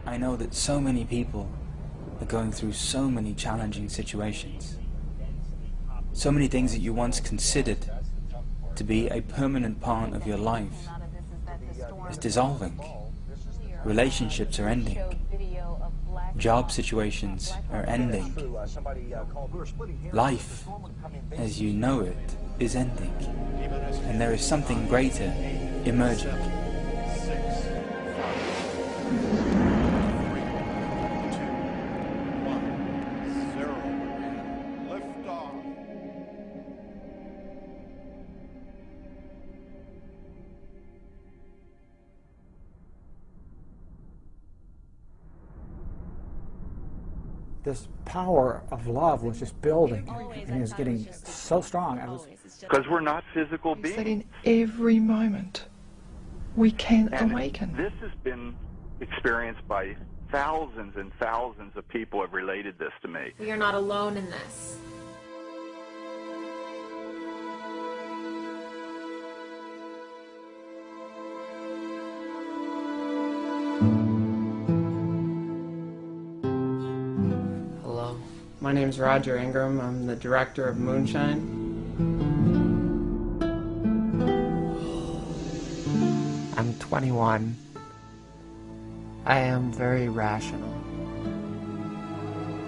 I know that so many people are going through so many challenging situations. So many things that you once considered to be a permanent part of your life is dissolving. Relationships are ending. Job situations are ending. Life, as you know it, is ending. And there is something greater emerging. This power of love was just building, and it was getting so strong. Because we're not physical beings. That in every moment we can awaken. This has been experienced by thousands and thousands of people have related this to me. We are not alone in this. My name's Roger Ingram. I'm the director of Moonshine. I'm 21. I am very rational,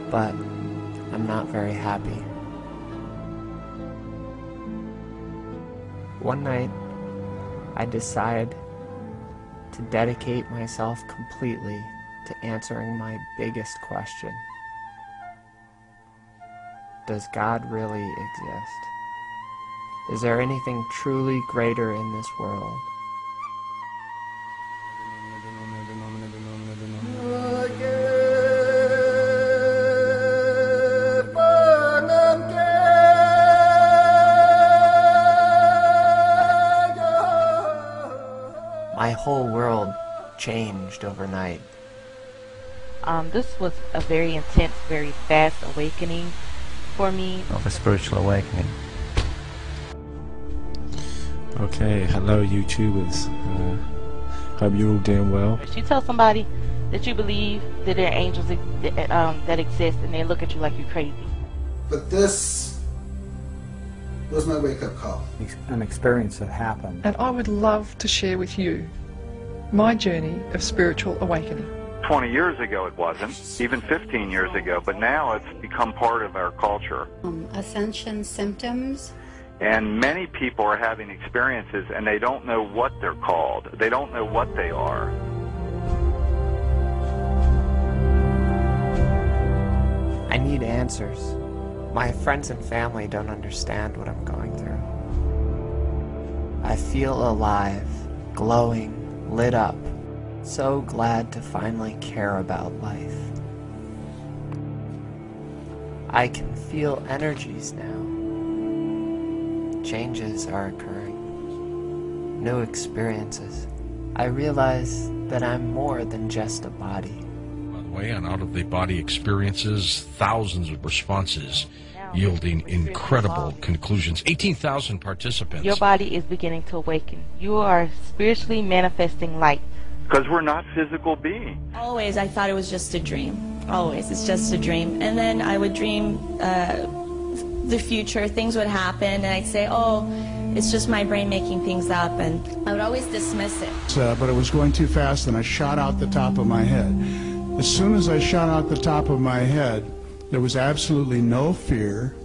but I'm not very happy. One night, I decide to dedicate myself completely to answering my biggest question. Does God really exist? Is there anything truly greater in this world? My whole world changed overnight. This was a very intense, very fast awakening for me. Of a spiritual awakening. Okay, hello YouTubers. Hope you're all doing well. If you tell somebody that you believe that there are angels that exist, and they look at you like you're crazy. But this was my wake-up call. An experience that happened. And I would love to share with you my journey of spiritual awakening. 20 years ago it wasn't, even 15 years ago, but now it's become part of our culture. Ascension symptoms. And many people are having experiences and they don't know what they're called. They don't know what they are. I need answers. My friends and family don't understand what I'm going through. I feel alive, glowing, lit up. So glad to finally care about life. I can feel energies now. Changes are occurring. New experiences. I realize that I'm more than just a body. By the way, on out-of-the-body experiences, thousands of responses yielding incredible conclusions. 18,000 participants. Your body is beginning to awaken. You are spiritually manifesting light. Because we're not physical beings. Always I thought it was just a dream. Always, it's just a dream. And then I would dream the future, things would happen, and I'd say, oh, it's just my brain making things up, and I would always dismiss it. But it was going too fast, and I shot out the top of my head. As soon as I shot out the top of my head, there was absolutely no fear.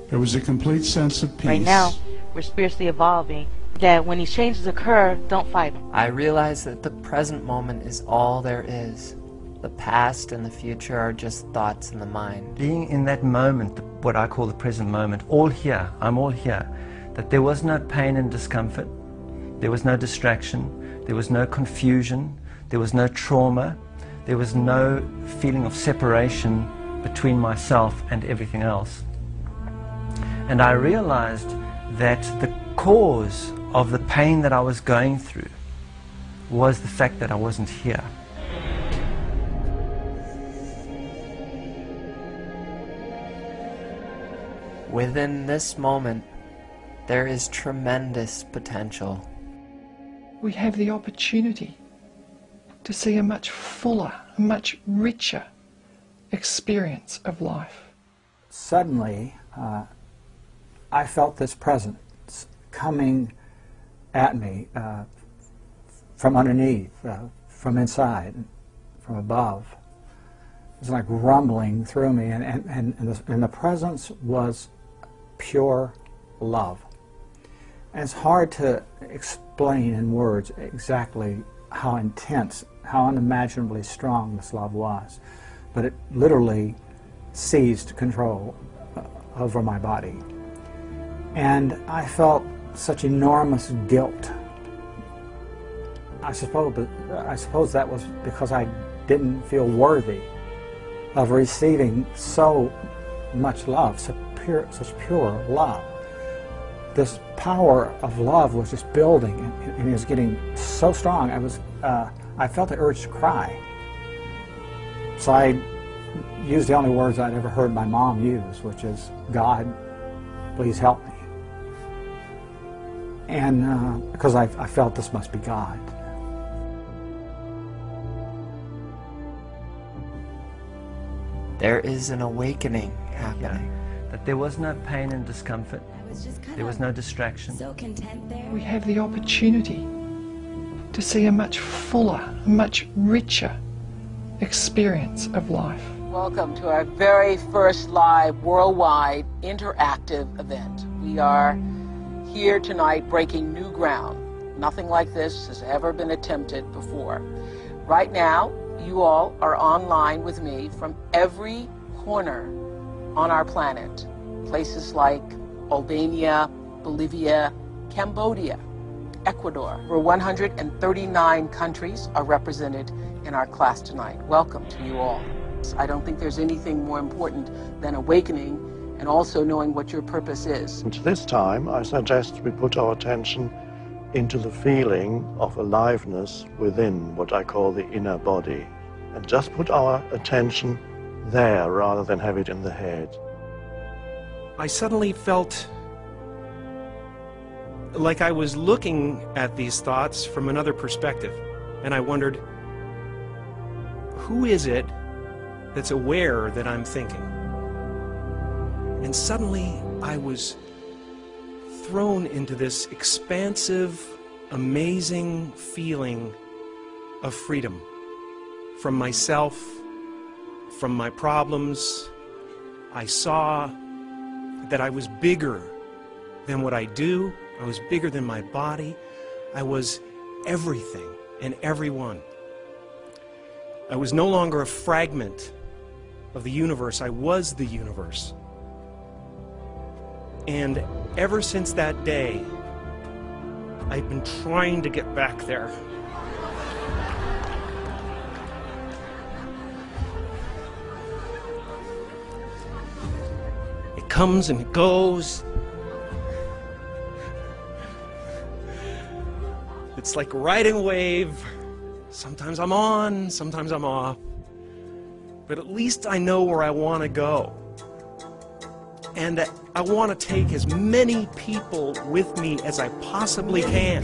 There was a complete sense of peace. Right now, we're spiritually evolving. That when these changes occur, don't fight them. I realize that the present moment is all there is. The past and the future are just thoughts in the mind. Being in that moment, what I call the present moment, all here, I'm all here, that there was no pain and discomfort, there was no distraction, there was no confusion, there was no trauma, there was no feeling of separation between myself and everything else. And I realized that the cause of the pain that I was going through was the fact that I wasn't here. Within this moment, there is tremendous potential. We have the opportunity to see a much fuller, a much richer experience of life. Suddenly, I felt this presence coming at me from underneath, from inside, from above. It was like rumbling through me, and the presence was pure love. And it's hard to explain in words exactly how intense, how unimaginably strong this love was, but it literally seized control over my body. And I felt such enormous guilt. I suppose that was because I didn't feel worthy of receiving so much love, such pure love. This power of love was just building, and it was getting so strong. I felt the urge to cry. So I used the only words I'd ever heard my mom use, which is, "God, please help me." And because I felt this must be God. There is an awakening happening. That there was no pain and discomfort. There was no distraction. So content there. We have the opportunity to see a much fuller, a much richer experience of life. Welcome to our very first live, worldwide, interactive event. We are here tonight breaking new ground. Nothing like this has ever been attempted before. Right now, you all are online with me from every corner on our planet. Places like Albania, Bolivia, Cambodia, Ecuador, where 139 countries are represented in our class tonight. Welcome to you all. I don't think there's anything more important than awakening and also knowing what your purpose is. And this time, I suggest we put our attention into the feeling of aliveness within what I call the inner body. And just put our attention there rather than have it in the head. I suddenly felt like I was looking at these thoughts from another perspective, and I wondered, who is it that's aware that I'm thinking? And suddenly I was thrown into this expansive, amazing feeling of freedom from myself, from my problems. I saw that I was bigger than what I do. I was bigger than my body. I was everything and everyone. I was no longer a fragment of the universe. I was the universe. And ever since that day, I've been trying to get back there. It comes and it goes. It's like riding a wave. Sometimes I'm on, sometimes I'm off. But at least I know where I want to go. And I want to take as many people with me as I possibly can.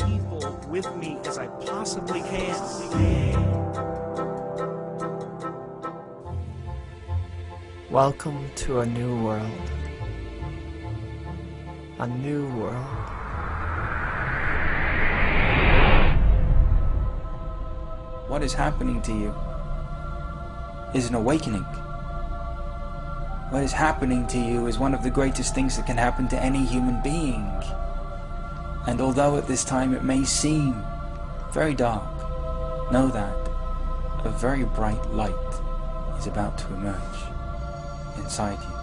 Welcome to a new world. A new world. What is happening to you is an awakening. What is happening to you is one of the greatest things that can happen to any human being. And although at this time it may seem very dark, know that a very bright light is about to emerge inside you.